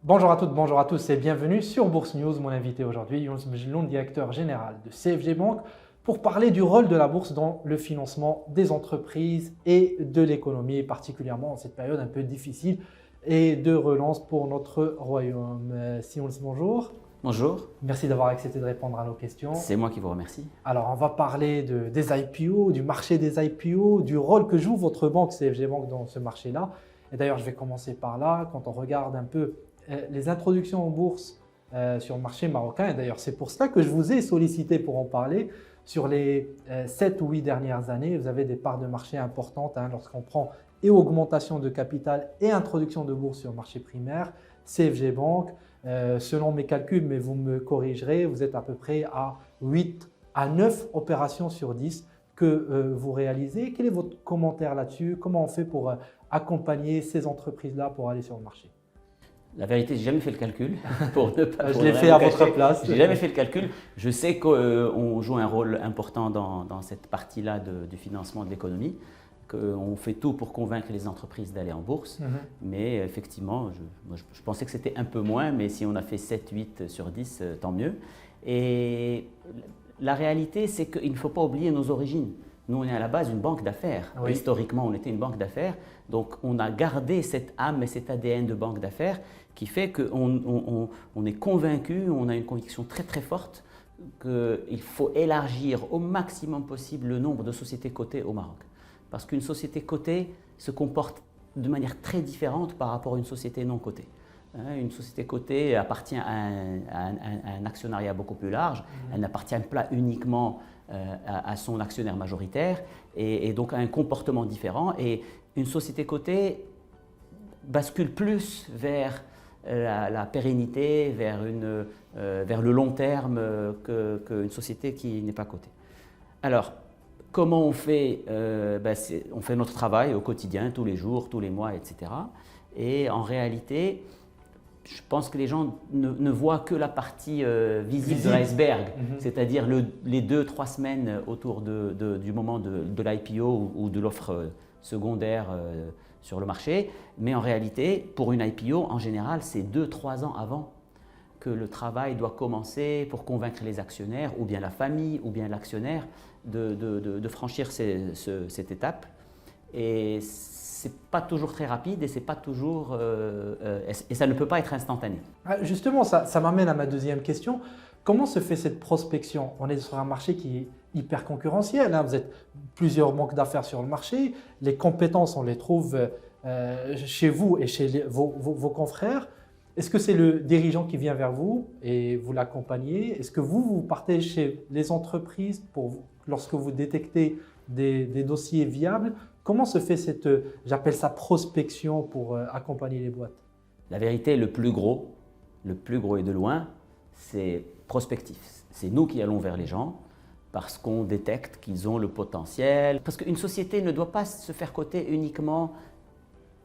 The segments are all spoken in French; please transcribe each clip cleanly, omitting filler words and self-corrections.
Bonjour à toutes, bonjour à tous et bienvenue sur Bourse News. Mon invité aujourd'hui, Younes Mejloun, directeur général de CFG Bank, pour parler du rôle de la bourse dans le financement des entreprises et de l'économie, particulièrement en cette période un peu difficile et de relance pour notre royaume. Younes, bonjour. Bonjour. Merci d'avoir accepté de répondre à nos questions. C'est moi qui vous remercie. Alors, on va parler des IPO, du marché des IPO, du rôle que joue votre banque, CFG Bank, dans ce marché-là. Et d'ailleurs, je vais commencer par là. Quand on regarde un peu les introductions en bourse sur le marché marocain, et d'ailleurs, c'est pour cela que je vous ai sollicité pour en parler. Sur les 7 ou 8 dernières années, vous avez des parts de marché importantes lorsqu'on prend et augmentation de capital et introduction de bourse sur le marché primaire. CFG Bank, selon mes calculs, mais vous me corrigerez, vous êtes à peu près à 8 à 9 opérations sur 10 que vous réalisez. Quel est votre commentaire là-dessus? Comment on fait pour accompagner ces entreprises-là pour aller sur le marché? La vérité, je n'ai jamais fait le calcul. Pour ne pas, je l'ai fait à votre place. Je n'ai jamais fait le calcul. Je sais qu'on joue un rôle important dans cette partie-là du financement de l'économie, qu'on fait tout pour convaincre les entreprises d'aller en bourse. Mais effectivement, je pensais que c'était un peu moins, mais si on a fait 7, 8 sur 10, tant mieux. Et la réalité, c'est qu'il ne faut pas oublier nos origines. Nous, on est à la base une banque d'affaires. Oui. Historiquement, on était une banque d'affaires. Donc, on a gardé cette âme et cet ADN de banque d'affaires qui fait qu'on est convaincu, on a une conviction très très forte qu'il faut élargir au maximum possible le nombre de sociétés cotées au Maroc. Parce qu'une société cotée se comporte de manière très différente par rapport à une société non cotée. Une société cotée appartient à un actionnariat beaucoup plus large, elle n'appartient pas uniquement à son actionnaire majoritaire et donc à un comportement différent. Et une société cotée bascule plus vers la pérennité, vers le long terme qu'une société qui n'est pas cotée. Alors, comment on fait? On fait notre travail au quotidien, tous les jours, tous les mois, etc. Et en réalité, je pense que les gens ne voient que la partie visible de l'iceberg, c'est-à-dire les 2-3 semaines autour du moment de l'IPO ou de l'offre secondaire sur le marché. Mais en réalité, pour une IPO, en général, c'est 2-3 ans avant que le travail doit commencer pour convaincre les actionnaires, ou bien la famille, ou bien l'actionnaire, de franchir cette étape. Et ce n'est pas toujours très rapide et, pas toujours, et ça ne peut pas être instantané. Justement, ça m'amène à ma deuxième question. Comment se fait cette prospection? On est sur un marché qui est hyper concurrentiel. Vous êtes plusieurs banques d'affaires sur le marché. Les compétences, on les trouve chez vous et chez vos confrères. Est-ce que c'est le dirigeant qui vient vers vous et vous l'accompagnez? Est-ce que vous partez chez les entreprises lorsque vous détectez des dossiers viables? Comment se fait cette, j'appelle ça prospection pour accompagner les boîtes? La vérité, le plus gros et de loin, c'est prospectif. C'est nous qui allons vers les gens parce qu'on détecte qu'ils ont le potentiel. Parce qu'une société ne doit pas se faire coter uniquement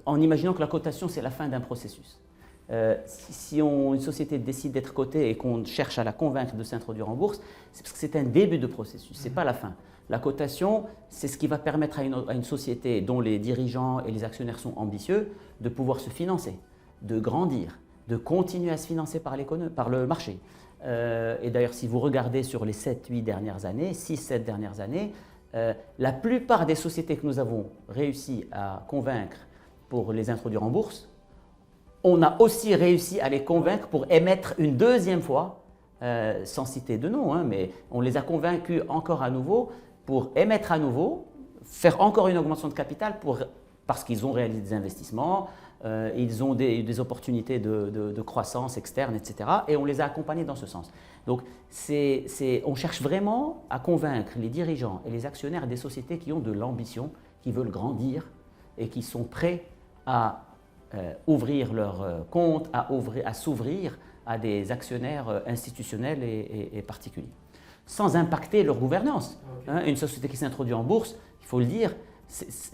en imaginant que la cotation, c'est la fin d'un processus. Si une société décide d'être cotée et qu'on cherche à la convaincre de s'introduire en bourse, c'est parce que c'est un début de processus, ce n'est pas la fin. La cotation, c'est ce qui va permettre à une société dont les dirigeants et les actionnaires sont ambitieux de pouvoir se financer, de grandir, de continuer à se financer par le marché. Et d'ailleurs, si vous regardez sur les 7-8 dernières années, 6-7 dernières années, la plupart des sociétés que nous avons réussi à convaincre pour les introduire en bourse, on a aussi réussi à les convaincre pour émettre une deuxième fois, sans citer de nom, mais on les a convaincus encore à nouveau pour émettre à nouveau, faire encore une augmentation de capital parce qu'ils ont réalisé des investissements, ils ont des opportunités de croissance externe, etc. Et on les a accompagnés dans ce sens. Donc, on cherche vraiment à convaincre les dirigeants et les actionnaires des sociétés qui ont de l'ambition, qui veulent grandir et qui sont prêts à ouvrir leur compte, à s'ouvrir à des actionnaires institutionnels et particuliers, sans impacter leur gouvernance. Une société qui s'introduit en bourse, il faut le dire,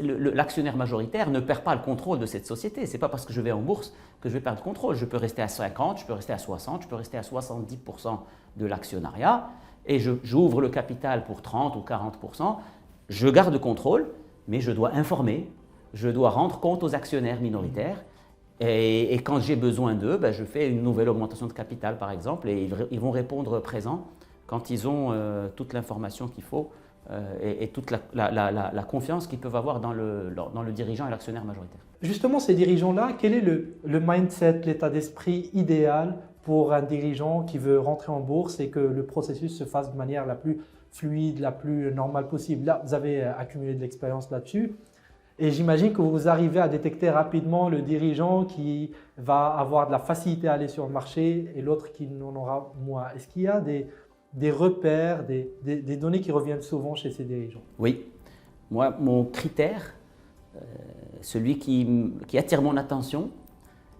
l'actionnaire majoritaire ne perd pas le contrôle de cette société. Ce n'est pas parce que je vais en bourse que je vais perdre le contrôle. Je peux rester à 50, je peux rester à 60, je peux rester à 70% de l'actionnariat et j'ouvre le capital pour 30 ou 40%. Je garde le contrôle, mais je dois informer, je dois rendre compte aux actionnaires minoritaires Et quand j'ai besoin d'eux, ben, je fais une nouvelle augmentation de capital, par exemple, et ils vont répondre présent quand ils ont toute l'information qu'il faut et toute la confiance qu'ils peuvent avoir dans le dirigeant et l'actionnaire majoritaire. Justement, ces dirigeants-là, quel est le mindset, l'état d'esprit idéal pour un dirigeant qui veut rentrer en bourse et que le processus se fasse de manière la plus fluide, la plus normale possible? Là, vous avez accumulé de l'expérience là-dessus. Et j'imagine que vous arrivez à détecter rapidement le dirigeant qui va avoir de la facilité à aller sur le marché et l'autre qui n'en aura moins. Est-ce qu'il y a des repères, des données qui reviennent souvent chez ces dirigeants? Oui. Moi, mon critère, celui qui attire mon attention,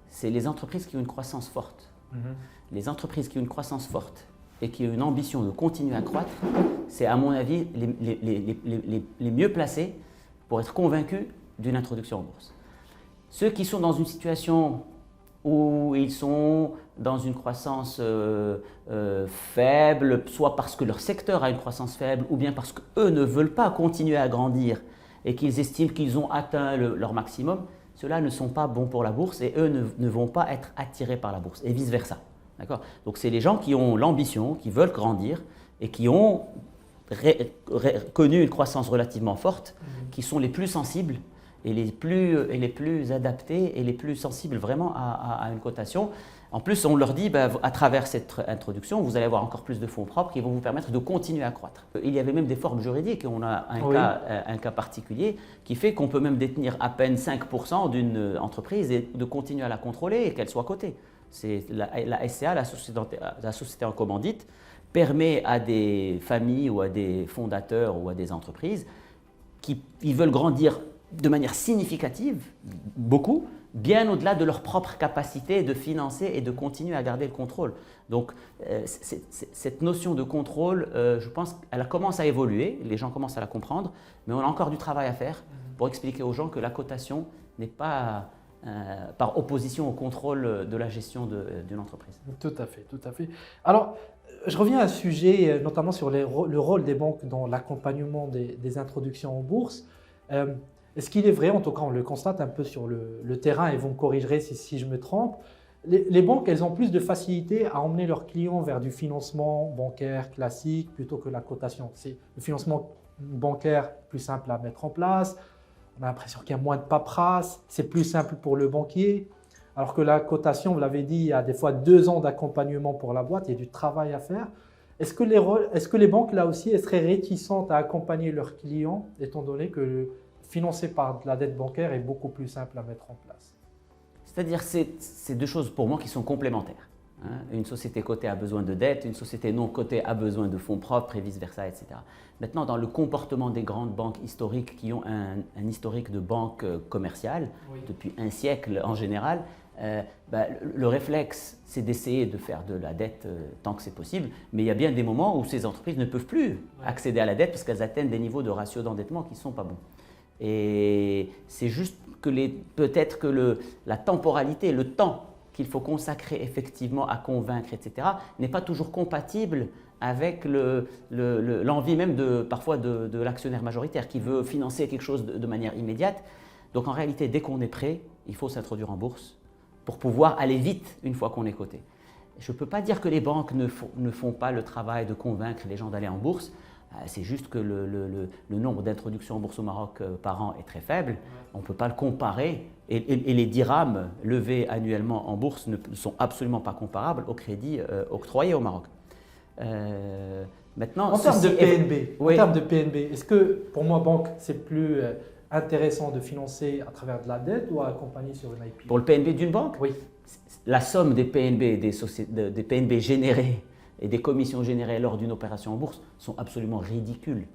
c'est les entreprises qui ont une croissance forte. Les entreprises qui ont une croissance forte et qui ont une ambition de continuer à croître, c'est à mon avis les mieux placés pour être convaincus d'une introduction en bourse. Ceux qui sont dans une situation où ils sont dans une croissance faible, soit parce que leur secteur a une croissance faible, ou bien parce qu'eux ne veulent pas continuer à grandir et qu'ils estiment qu'ils ont atteint leur maximum, ceux-là ne sont pas bons pour la bourse et eux ne vont pas être attirés par la bourse et vice-versa. Donc c'est les gens qui ont l'ambition, qui veulent grandir et qui ont connu une croissance relativement forte, qui sont les plus sensibles et les plus adaptés et les plus sensibles vraiment à une cotation. En plus, on leur dit, à travers cette introduction, vous allez avoir encore plus de fonds propres qui vont vous permettre de continuer à croître. Il y avait même des formes juridiques. On a un cas particulier qui fait qu'on peut même détenir à peine 5% d'une entreprise et de continuer à la contrôler et qu'elle soit cotée. C'est la SCA, la société en commandite, permet à des familles ou à des fondateurs ou à des entreprises qui veulent grandir de manière significative, beaucoup, bien au-delà de leur propre capacité de financer et de continuer à garder le contrôle. Donc, cette notion de contrôle, je pense qu'elle commence à évoluer, les gens commencent à la comprendre, mais on a encore du travail à faire pour expliquer aux gens que la cotation n'est pas par opposition au contrôle de la gestion d'une entreprise. Tout à fait, tout à fait. Alors, je reviens à un sujet, notamment sur le rôle des banques dans l'accompagnement des introductions en bourse. Est-ce qu'il est vrai, en tout cas on le constate un peu sur le terrain et vous me corrigerez si je me trompe, les banques elles ont plus de facilité à emmener leurs clients vers du financement bancaire classique plutôt que la cotation. C'est le financement bancaire plus simple à mettre en place, on a l'impression qu'il y a moins de paperasse, c'est plus simple pour le banquier. Alors que la cotation, vous l'avez dit, il y a des fois 2 ans d'accompagnement pour la boîte, il y a du travail à faire. Est-ce que les banques là aussi elles seraient réticentes à accompagner leurs clients étant donné que financer par de la dette bancaire est beaucoup plus simple à mettre en place? C'est-à-dire c'est deux choses pour moi qui sont complémentaires. Une société cotée a besoin de dette, une société non cotée a besoin de fonds propres et vice-versa, etc. Maintenant, dans le comportement des grandes banques historiques qui ont un historique de banque commerciale depuis un siècle en général, le réflexe, c'est d'essayer de faire de la dette tant que c'est possible, mais il y a bien des moments où ces entreprises ne peuvent plus accéder à la dette parce qu'elles atteignent des niveaux de ratio d'endettement qui ne sont pas bons. Et c'est juste que peut-être que la temporalité, le temps qu'il faut consacrer effectivement à convaincre, etc., n'est pas toujours compatible avec l'envie même parfois de l'actionnaire majoritaire qui veut financer quelque chose de manière immédiate. Donc en réalité, dès qu'on est prêt, il faut s'introduire en bourse pour pouvoir aller vite une fois qu'on est coté. Je ne peux pas dire que les banques ne font pas le travail de convaincre les gens d'aller en bourse. C'est juste que le nombre d'introductions en bourse au Maroc par an est très faible. On ne peut pas le comparer. Et les dirhams levés annuellement en bourse ne sont absolument pas comparables aux crédits octroyés au Maroc. Maintenant, en termes de PNB, est-ce que pour moi, banque, c'est plus intéressant de financer à travers de la dette ou à accompagner sur une IPO? Pour le PNB d'une banque, oui. La somme des PNB, des PNB générés et des commissions générées lors d'une opération en bourse sont absolument ridicules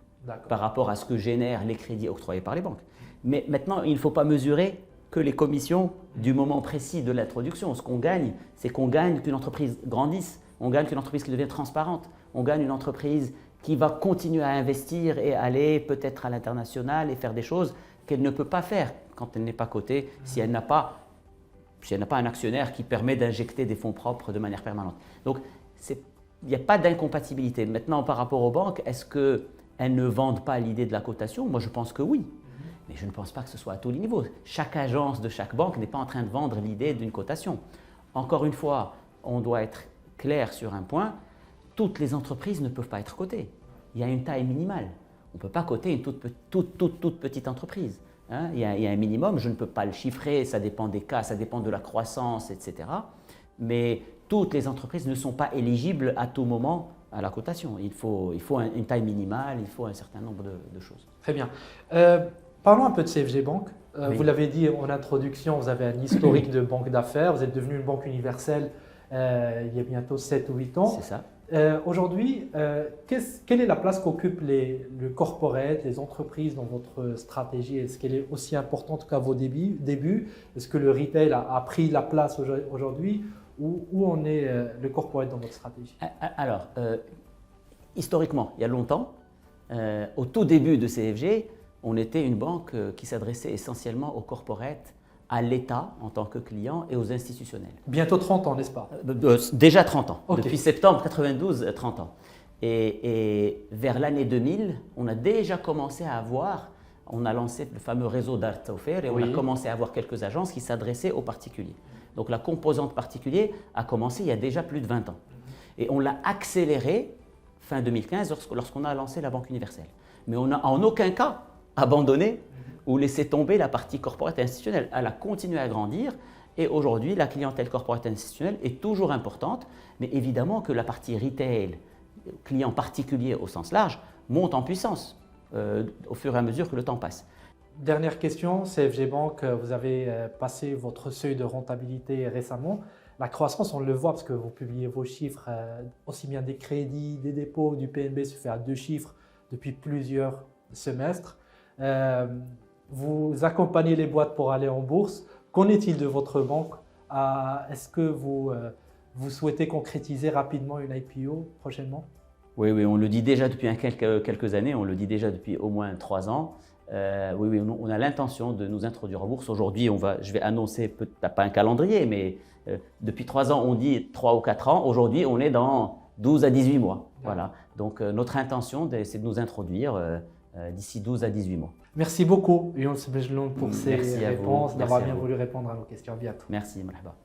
par rapport à ce que génèrent les crédits octroyés par les banques. Mais maintenant, il ne faut pas mesurer que les commissions du moment précis de l'introduction. Ce qu'on gagne, c'est qu'on gagne qu'une entreprise grandisse, on gagne qu'une entreprise qui devient transparente, on gagne une entreprise qui va continuer à investir et aller peut-être à l'international et faire des choses qu'elle ne peut pas faire quand elle n'est pas cotée, si elle n'a pas un actionnaire qui permet d'injecter des fonds propres de manière permanente. Donc, il n'y a pas d'incompatibilité. Maintenant, par rapport aux banques, est-ce qu'elles ne vendent pas l'idée de la cotation? Moi, je pense que oui. Mais je ne pense pas que ce soit à tous les niveaux. Chaque agence de chaque banque n'est pas en train de vendre l'idée d'une cotation. Encore une fois, on doit être clair sur un point, toutes les entreprises ne peuvent pas être cotées. Il y a une taille minimale. On ne peut pas coter une toute petite entreprise. Hein. Il y a un minimum, je ne peux pas le chiffrer, ça dépend des cas, ça dépend de la croissance, etc. Mais toutes les entreprises ne sont pas éligibles à tout moment à la cotation. Il faut une taille minimale, il faut un certain nombre de choses. Très bien. Parlons un peu de CFG Bank. Oui. Vous l'avez dit en introduction, vous avez un historique de banque d'affaires, vous êtes devenu une banque universelle il y a bientôt 7 ou 8 ans. C'est ça. Aujourd'hui, quelle est la place qu'occupent le corporate, les entreprises dans votre stratégie? Est-ce qu'elle est aussi importante qu'à vos débuts? Est-ce que le retail a pris la place aujourd'hui? Où en est le corporate dans votre stratégie? Alors, historiquement, il y a longtemps, au tout début de CFG, on était une banque qui s'adressait essentiellement aux corporates, à l'État en tant que client et aux institutionnels. Bientôt 30 ans, n'est-ce pas? Déjà 30 ans. Okay. Depuis septembre 92, 30 ans. Et vers l'année 2000, on a déjà commencé à avoir, on a lancé le fameux réseau d'Art Offert et on a commencé à avoir quelques agences qui s'adressaient aux particuliers. Donc la composante particulier a commencé il y a déjà plus de 20 ans. Et on l'a accéléré fin 2015 lorsqu'on a lancé la Banque Universelle. Mais on n'a en aucun cas abandonné ou laissé tomber la partie corporate institutionnelle. Elle a continué à grandir et aujourd'hui, la clientèle corporate institutionnelle est toujours importante, mais évidemment que la partie retail, client particulier au sens large, monte en puissance au fur et à mesure que le temps passe. Dernière question, CFG Bank, vous avez passé votre seuil de rentabilité récemment. La croissance, on le voit parce que vous publiez vos chiffres, aussi bien des crédits, des dépôts, du PNB se fait à 2 chiffres depuis plusieurs semestres. Vous accompagnez les boîtes pour aller en bourse. Qu'en est-il de votre banque? Est-ce que vous souhaitez concrétiser rapidement une IPO prochainement? Oui, on le dit déjà depuis quelques années, on le dit déjà depuis au moins 3 ans. Oui, on a l'intention de nous introduire en bourse. Aujourd'hui, je vais annoncer, peut-être pas un calendrier, mais depuis 3 ans, on dit 3 ou 4 ans. Aujourd'hui, on est dans 12 à 18 mois. Voilà. Donc, notre intention, c'est de nous introduire d'ici 12 à 18 mois. Merci beaucoup, Younes Bejloun, pour ces réponses, d'avoir bien voulu répondre à nos questions. À bientôt. Merci, Malhaba.